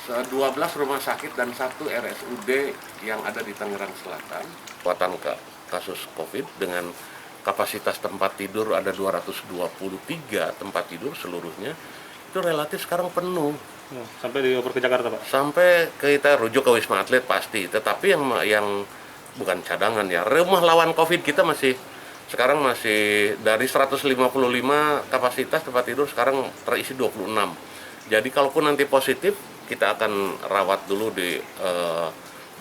12 rumah sakit dan 1 RSUD yang ada di Tangerang Selatan. Kekuatan kasus COVID dengan kapasitas tempat tidur ada 223 tempat tidur seluruhnya, itu relatif sekarang penuh. Sampai dioper ke Jakarta, Pak? Sampai kita rujuk ke Wisma Atlet pasti, tetapi yang bukan cadangan ya, rumah lawan COVID kita sekarang masih dari 155 kapasitas tempat tidur sekarang terisi 26. Jadi kalaupun nanti positif, kita akan rawat dulu di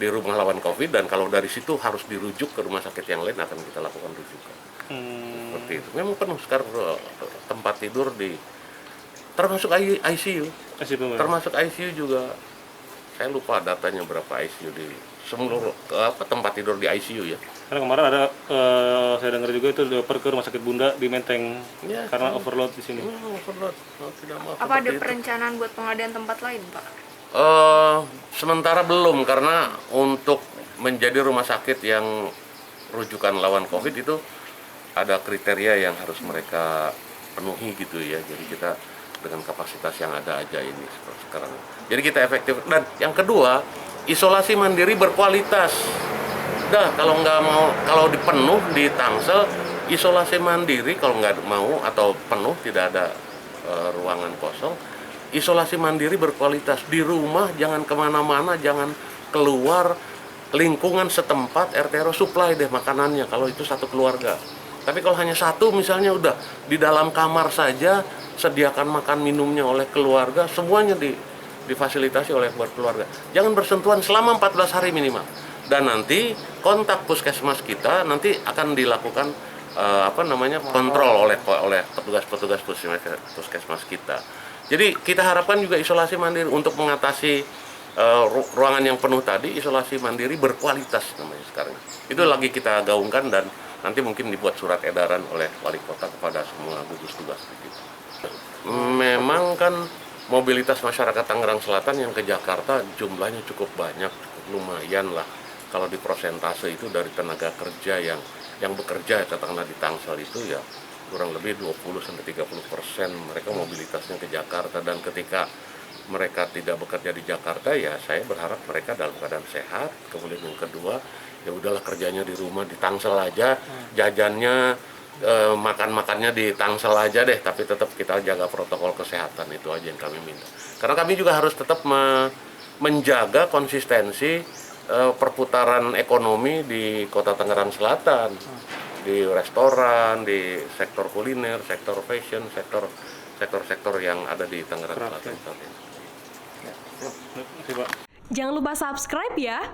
rumah lawan COVID, dan kalau dari situ harus dirujuk ke rumah sakit yang lain akan kita lakukan rujukan. Seperti itu. Memang penuh sekarang tempat tidur termasuk ICU. Termasuk ICU juga. Saya lupa datanya berapa ICU di seluruh tempat tidur di ICU ya. Karena kemarin ada saya dengar juga itu dioper ke rumah sakit Bunda di Menteng ya, karena overload di sini. Overload. Apa ada perencanaan buat pengadaan tempat lain, Pak? Sementara belum, karena untuk menjadi rumah sakit yang rujukan lawan COVID itu ada kriteria yang harus mereka penuhi gitu ya. Jadi kita dengan kapasitas yang ada aja ini sekarang. Jadi kita efektif. Dan yang kedua, isolasi mandiri berkualitas. Kalau dipenuh di Tangsel, isolasi mandiri kalau nggak mau atau penuh tidak ada ruangan kosong, isolasi mandiri berkualitas di rumah, jangan kemana-mana, jangan keluar lingkungan setempat, RT RW supply deh makanannya kalau itu satu keluarga. Tapi kalau hanya satu misalnya udah di dalam kamar saja sediakan makan minumnya oleh keluarga, semuanya difasilitasi oleh keluarga. Jangan bersentuhan selama 14 hari minimal. Dan nanti kontak puskesmas kita nanti akan dilakukan kontrol oleh petugas-petugas puskesmas kita. Jadi kita harapkan juga isolasi mandiri untuk mengatasi ruangan yang penuh tadi, isolasi mandiri berkualitas namanya sekarang. Itu lagi kita gaungkan dan nanti mungkin dibuat surat edaran oleh wali kota kepada semua gugus tugas kita. Memang kan mobilitas masyarakat Tangerang Selatan yang ke Jakarta jumlahnya cukup banyak, cukup lumayan lah. Kalau di persentase itu dari tenaga kerja yang bekerja katakanlah di Tangsel itu ya kurang lebih 20-30% mereka mobilitasnya ke Jakarta, dan ketika mereka tidak bekerja di Jakarta ya saya berharap mereka dalam keadaan sehat. Kemudian yang kedua ya udahlah kerjanya di rumah di Tangsel aja, jajannya makannya di Tangsel aja deh, tapi tetap kita jaga protokol kesehatan, itu aja yang kami minta. Karena kami juga harus tetap menjaga konsistensi perputaran ekonomi di Kota Tangerang Selatan, di restoran, di sektor kuliner, sektor fashion, sektor yang ada di Tangerang Selatan. Jangan lupa subscribe ya.